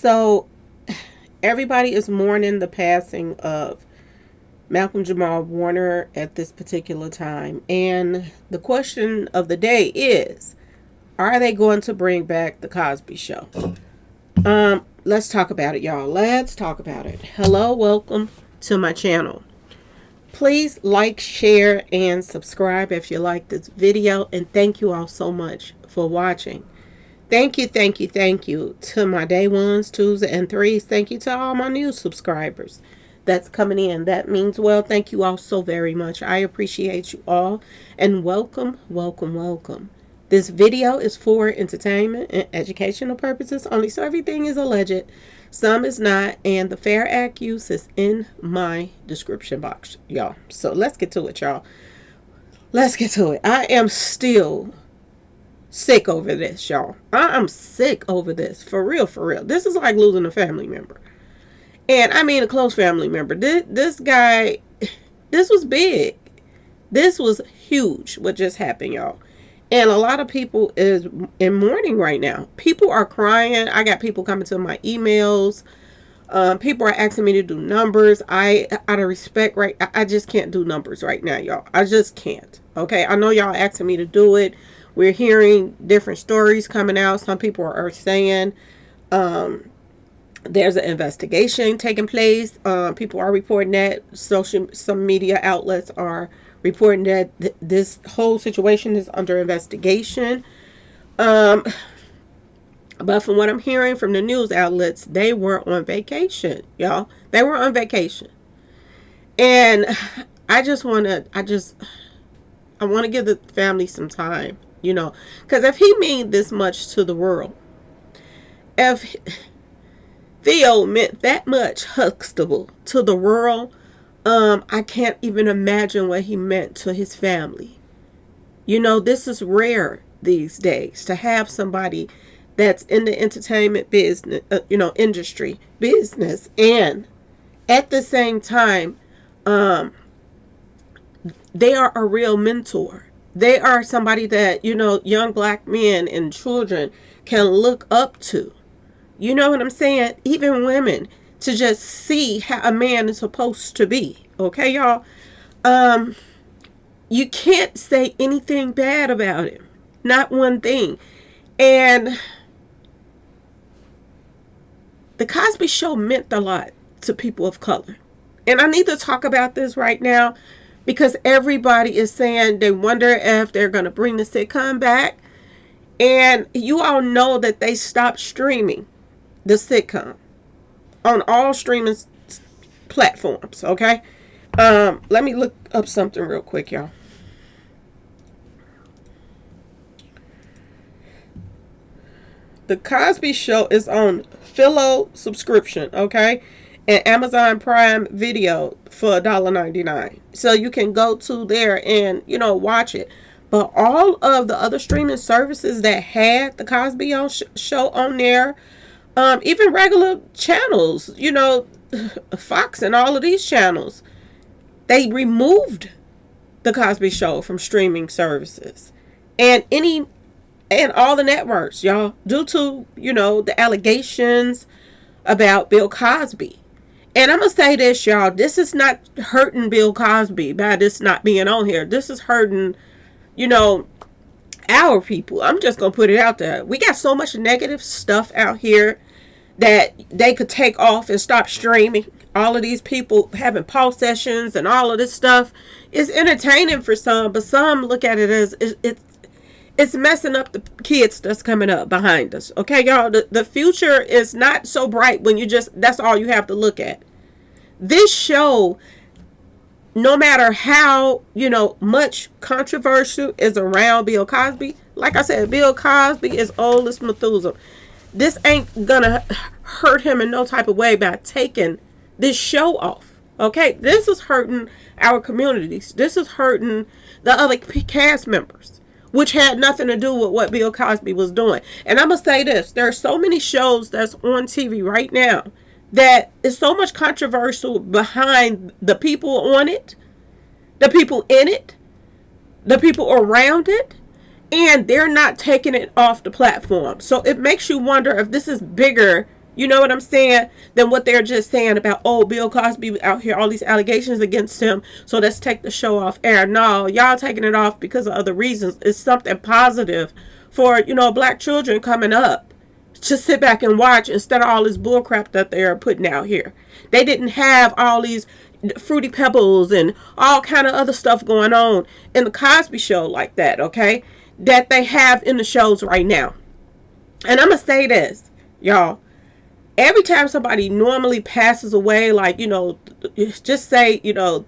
So, everybody is mourning the passing of Malcolm-Jamal Warner at this particular time. And the question of the day is, are they going to bring back the Cosby Show? Let's talk about it, y'all. Let's talk about it. Hello, welcome to my channel. Please like, share, and subscribe if you like this video. And thank you all so much for watching. Thank you to my day ones, twos, and threes. Thank you to all my new subscribers that's coming in. That means well. Thank you all so very much. I appreciate you all. And welcome. This video is for entertainment and educational purposes only, so everything is alleged. Some is not, and the Fair Act use is in my description box, y'all. So let's get to it, y'all. Let's get to it. I am still sick over this, y'all. I'm sick over this. For real. This is like losing a family member. And I mean a close family member. This guy, this was big. This was huge what just happened, y'all. And a lot of people is in mourning right now. People are crying. I got people coming to my emails. People are asking me to do numbers. Out of respect, right? I just can't do numbers right now, y'all. I just can't. Okay, I know y'all asking me to do it. We're hearing different stories coming out. Some people are saying there's an investigation taking place. People are reporting that. Some media outlets are reporting that this whole situation is under investigation. But from what I'm hearing from the news outlets, they were on vacation, y'all. They were on vacation. And I want to give the family some time, you know, because if he mean this much to the world, if Theo meant that much Huxtable to the world, I can't even imagine what he meant to his family. You know, this is rare these days to have somebody that's in the entertainment business, industry business, and at the same time, they are a real mentor. They are somebody that, you know, young black men and children can look up to. You know what I'm saying? Even women, to just see how a man is supposed to be. Okay, y'all? You can't say anything bad about him. Not one thing. And the Cosby Show meant a lot to people of color. And I need to talk about this right now because everybody is saying they wonder if they're going to bring the sitcom back. And you all know that they stopped streaming the sitcom on all streaming platforms, okay? Let me look up something real quick, y'all. The Cosby Show is on Philo subscription, okay? And Amazon Prime Video for $1.99. So you can go to there and, you know, watch it. But all of the other streaming services that had the Cosby Show on there, even regular channels, you know, Fox and all of these channels, they removed the Cosby Show from streaming services and all the networks, y'all, due to, you know, the allegations about Bill Cosby. And I'm gonna say this, y'all, this is not hurting Bill Cosby by this not being on here. This is hurting, you know, our people. I'm just gonna put it out there. We got so much negative stuff out here that they could take off and stop streaming. All of these people having pause sessions and all of this stuff is entertaining for some, but some look at it as it's messing up the kids that's coming up behind us. Okay, y'all, the future is not so bright when that's all you have to look at. This show, no matter how, you know, much controversy is around Bill Cosby, like I said, Bill Cosby is old as Methuselah. This ain't gonna hurt him in no type of way by taking this show off. Okay, this is hurting our communities. This is hurting the other cast members, which had nothing to do with what Bill Cosby was doing. And I'm gonna say this: there are so many shows that's on TV right now that is so much controversial behind the people on it, the people in it, the people around it, and they're not taking it off the platform. So it makes you wonder if this is bigger, You know what I'm saying? Than what they're just saying about, oh, Bill Cosby out here, all these allegations against him, so let's take the show off air. No, y'all taking it off because of other reasons. It's something positive for, black children coming up. Just sit back and watch instead of all this bullcrap that they're putting out here. They didn't have all these Fruity Pebbles and all kind of other stuff going on in the Cosby Show like that, okay? That they have in the shows right now. And I'm going to say this, y'all. Every time somebody normally passes away, like, just say,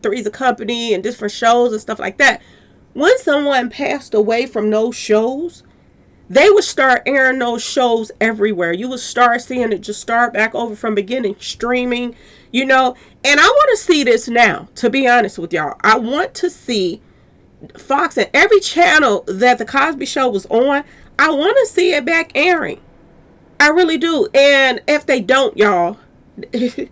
Three's a Company and different shows and stuff like that. When someone passed away from those shows, they would start airing those shows everywhere. You would start seeing it just start back over from beginning, streaming, And I want to see this now, to be honest with y'all. I want to see Fox and every channel that the Cosby Show was on. I want to see it back airing. I really do. And if they don't, y'all, it's going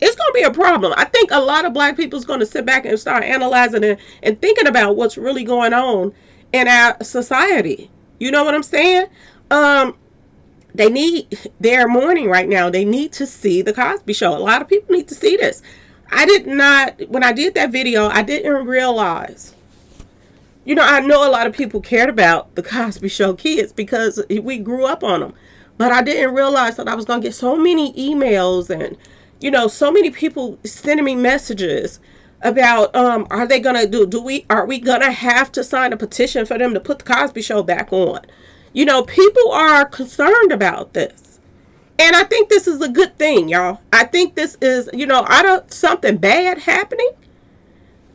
to be a problem. I think a lot of black people is going to sit back and start analyzing it and thinking about what's really going on in our society. You know what I'm saying? They're mourning right now. They need to see the Cosby Show. A lot of people need to see this. When I did that video, I didn't realize, I know a lot of people cared about the Cosby Show kids because we grew up on them. But I didn't realize that I was going to get so many emails and, so many people sending me messages about, are they going to are we going to have to sign a petition for them to put the Cosby Show back on? People are concerned about this. And I think this is a good thing, y'all. I think this is, out of something bad happening,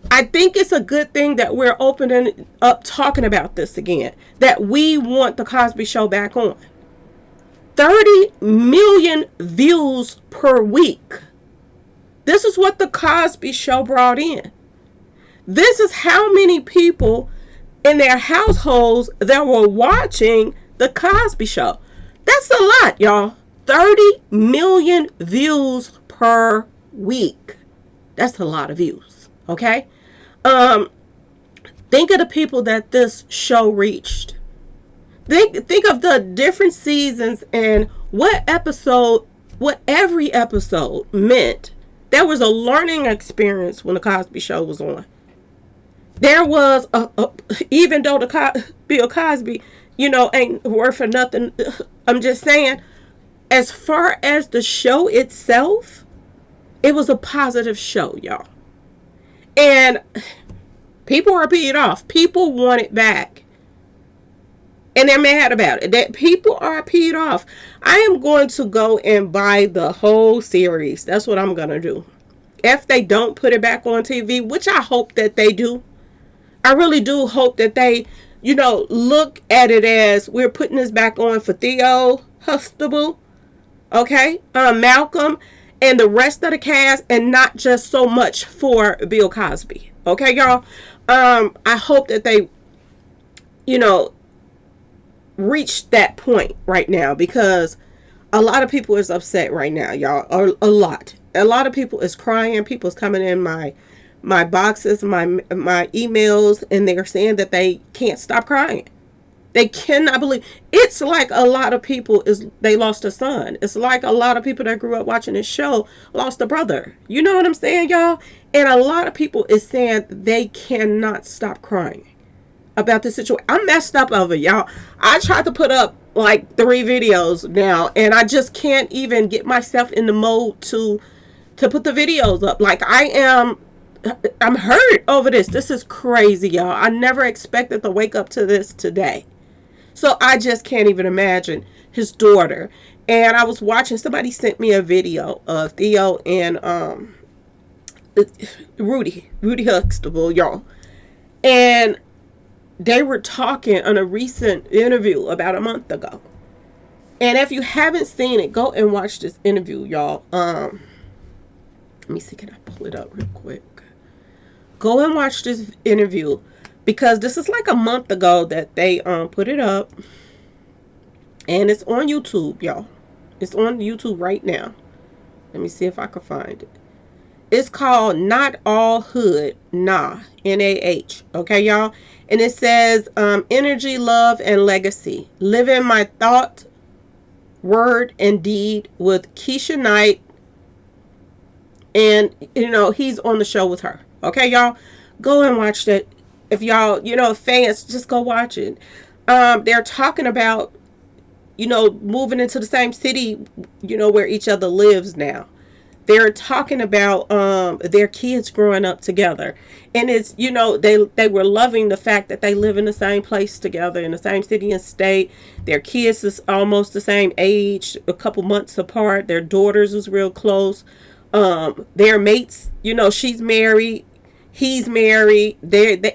I think it's a good thing that we're opening up talking about this again, that we want the Cosby Show back on. 30 million views per week. This is what the Cosby Show brought in. This is how many people in their households that were watching the Cosby Show. That's a lot, y'all. 30 million views per week. That's a lot of views, okay? Think of the people that this show reached. Think of the different seasons and what every episode meant. There was a learning experience when the Cosby Show was on. There was even though Bill Cosby, ain't worth for nothing. I'm just saying, as far as the show itself, it was a positive show, y'all. And people are peed off. People want it back. And they're mad about it. That people are peed off. I am going to go and buy the whole series. That's what I'm going to do. If they don't put it back on TV, which I hope that they do. I really do hope that they, look at it as we're putting this back on for Theo Huxtable. Okay? Malcolm and the rest of the cast, and not just so much for Bill Cosby. Okay, y'all? I hope that they, reach that point right now, because a lot of people is upset right now, y'all. A lot of people is crying. People is coming in my boxes, my emails, and they're saying that they can't stop crying. They cannot believe. It's like a lot of people they lost a son. It's like a lot of people that grew up watching this show lost a brother. You know what I'm saying, y'all? And a lot of people is saying they cannot stop crying about this situation. I'm messed up over it, y'all. I tried to put up like 3 videos now, and I just can't even get myself in the mode to put the videos up. Like I'm hurt over this. This is crazy, y'all. I never expected to wake up to this today. So I just can't even imagine his daughter. And I was watching, somebody sent me a video of Theo and Rudy Huxtable, y'all. And they were talking on a recent interview about a month ago. And if you haven't seen it, go and watch this interview, y'all. Let me see, can I pull it up real quick? Go and watch this interview, because this is like a month ago that they put it up. And it's on YouTube, y'all. It's on YouTube right now. Let me see if I can find it. It's called Not All Hood, Nah, N-A-H. Okay, y'all? And it says, energy, love, and legacy. Living my thought Word and Deed with Keisha Knight. And, he's on the show with her. Okay, y'all? Go and watch that. If y'all, fans, just go watch it. They're talking about, moving into the same city, where each other lives now. They're talking about their kids growing up together. And it's, they were loving the fact that they live in the same place together, in the same city and state. Their kids is almost the same age, a couple months apart. Their daughters is real close. Their mates, she's married, he's married.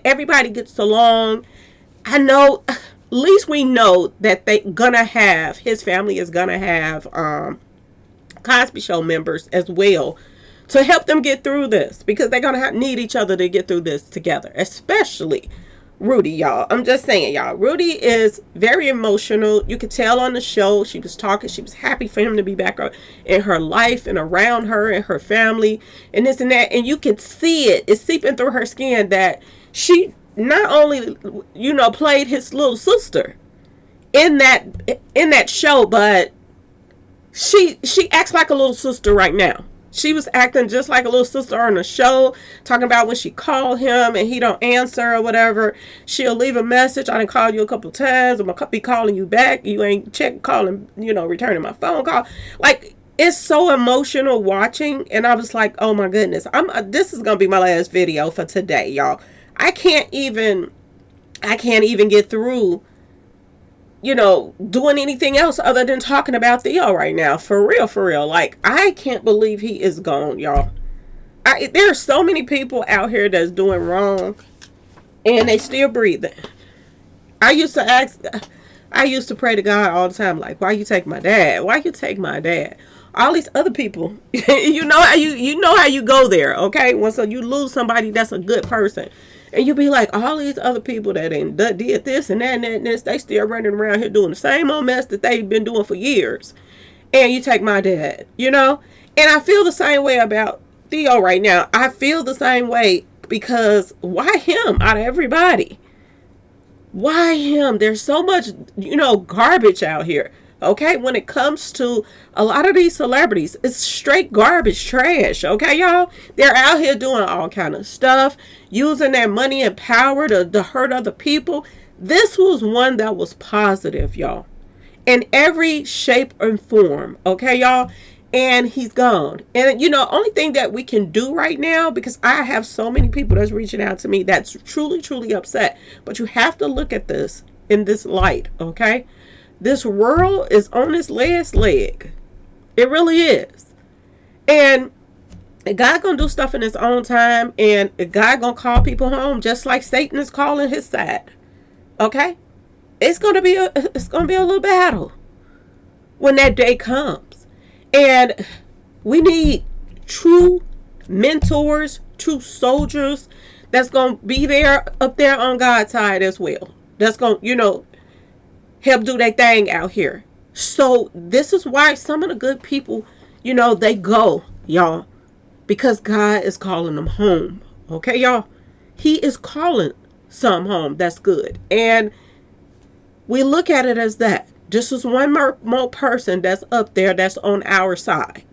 Everybody gets along. I know, at least we know that his family is gonna have Cosby Show members as well to help them get through this, because they're gonna need each other to get through this together, especially Rudy, y'all. I'm just saying, y'all. Rudy is very emotional. You could tell on the show she was talking. She was happy for him to be back in her life and around her and her family and this and that. And you could see it. It's seeping through her skin that she not only, played his little sister in that show, but she acts like a little sister right now. She was acting just like a little sister on the show, talking about when she called him and he don't answer or whatever, she'll leave a message. I done called you a couple times. I'm going to be calling you back. You ain't calling, returning my phone call. Like, it's so emotional watching. And I was like, oh my goodness, this is going to be my last video for today, y'all. I can't even get through, doing anything else other than talking about Theo right now. For real. Like, I can't believe he is gone, y'all. There are so many people out here that's doing wrong and they still breathing. I used to pray to God all the time, like, why you take my dad? Why you take my dad? All these other people, you know how you go there, okay? Once you lose somebody that's a good person, and you be like, all these other people that did this and that and this, they still running around here doing the same old mess that they've been doing for years. And you take my dad, And I feel the same way about Theo right now. I feel the same way, because why him out of everybody? Why him? There's so much, garbage out here. Okay, when it comes to a lot of these celebrities, it's straight garbage, trash. Okay, y'all? They're out here doing all kind of stuff, using their money and power to hurt other people. This was one that was positive, y'all, in every shape and form. Okay, y'all? And he's gone. And, only thing that we can do right now, because I have so many people that's reaching out to me that's truly, truly upset. But you have to look at this in this light, okay? This world is on its last leg. It really is. And God gonna do stuff in his own time, and God gonna call people home just like Satan is calling his side. Okay? It's gonna be a little battle when that day comes. And we need true mentors, true soldiers that's gonna be there up there on God's side as well. That's gonna, help do their thing out here. So this is why some of the good people, they go, y'all, because God is calling them home. Okay, y'all? He is calling some home. That's good. And we look at it as that. This is one more person that's up there that's on our side.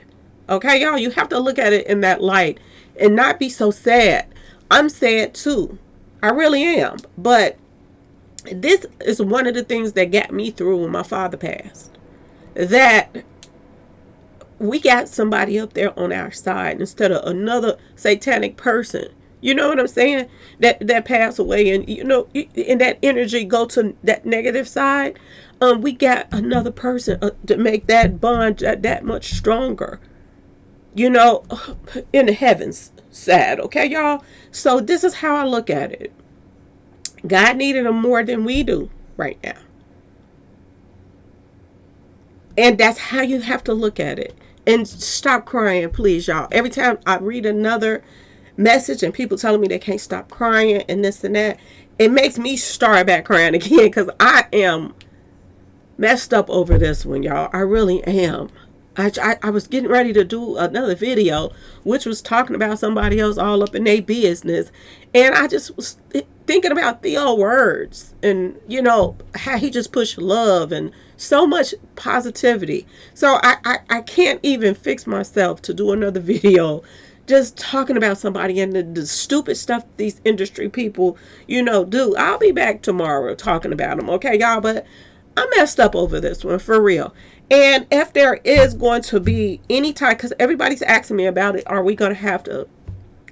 Okay, y'all? You have to look at it in that light and not be so sad. I'm sad too. I really am. But this is one of the things that got me through when my father passed. That we got somebody up there on our side instead of another satanic person. You know what I'm saying? That passed away, and and that energy go to that negative side. We got another person to make that bond that much stronger. In the heavens side. Okay, y'all? So this is how I look at it. God needed them more than we do right now. And that's how you have to look at it. And stop crying, please, y'all. Every time I read another message and people telling me they can't stop crying and this and that, it makes me start back crying again, because I am messed up over this one, y'all. I really am. I was getting ready to do another video, which was talking about somebody else all up in their business. And I just was thinking about Theo words and, how he just pushed love and So much positivity. So I can't even fix myself to do another video just talking about somebody and the stupid stuff these industry people, do. I'll be back tomorrow talking about them, okay, y'all? But I messed up over this one, for real. And if there is going to be any type, because everybody's asking me about it, are we going to have to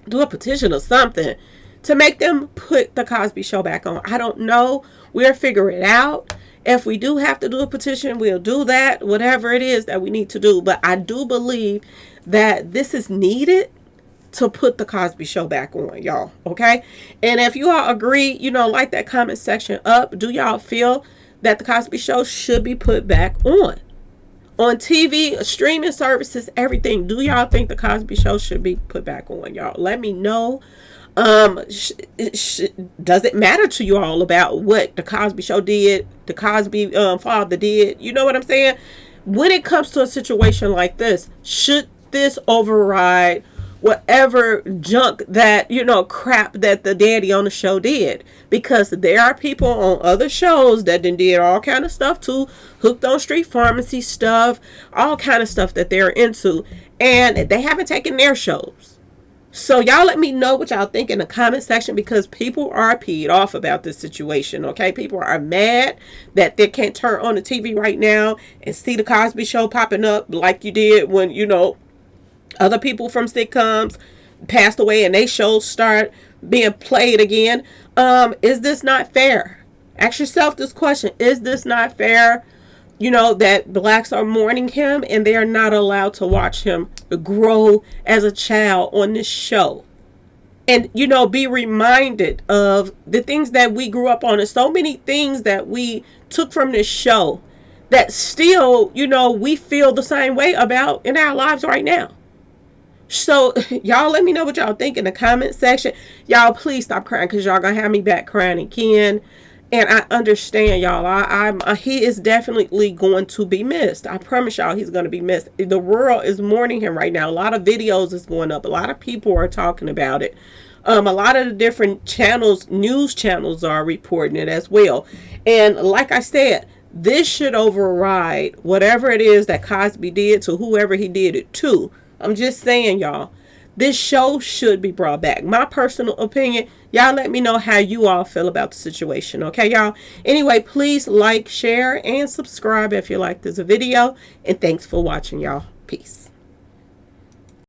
do a petition or something to make them put the Cosby Show back on? I don't know. We'll figure it out. If we do have to do a petition, we'll do that, whatever it is that we need to do. But I do believe that this is needed to put the Cosby Show back on, y'all. Okay? And if you all agree, like that comment section up. Do y'all feel that the Cosby Show should be put back on TV, streaming services, everything? Do y'all think the Cosby Show should be put back on, y'all? Let me know. Does it matter to you all about what the Cosby Show did, the Cosby father did? You know what I'm saying? When it comes to a situation like this, should this override whatever junk that, crap that the daddy on the show did? Because there are people on other shows that did all kind of stuff too, hooked on street pharmacy stuff, all kind of stuff that they're into, and they haven't taken their shows. So y'all let me know what y'all think in the comment section, because people are peed off about this situation, okay? People are mad that they can't turn on the TV right now and see the Cosby Show popping up like you did when, other people from sitcoms passed away and they shows start being played again. Is this not fair? Ask yourself this question. Is this not fair? That blacks are mourning him and they are not allowed to watch him grow as a child on this show. And, be reminded of the things that we grew up on, and so many things that we took from this show that still, we feel the same way about in our lives right now. So y'all let me know what y'all think in the comment section. Y'all please stop crying, because y'all gonna have me back crying again. And I understand, y'all. He is definitely going to be missed. I promise y'all he's going to be missed. The world is mourning him right now. A lot of videos is going up. A lot of people are talking about it. A lot of the different channels, news channels, are reporting it as well. And like I said, this should override whatever it is that Cosby did to whoever he did it to. I'm just saying, y'all, this show should be brought back. My personal opinion. Y'all let me know how you all feel about the situation. Okay, y'all? Anyway, please like, share, and subscribe if you like this video. And thanks for watching, y'all. Peace.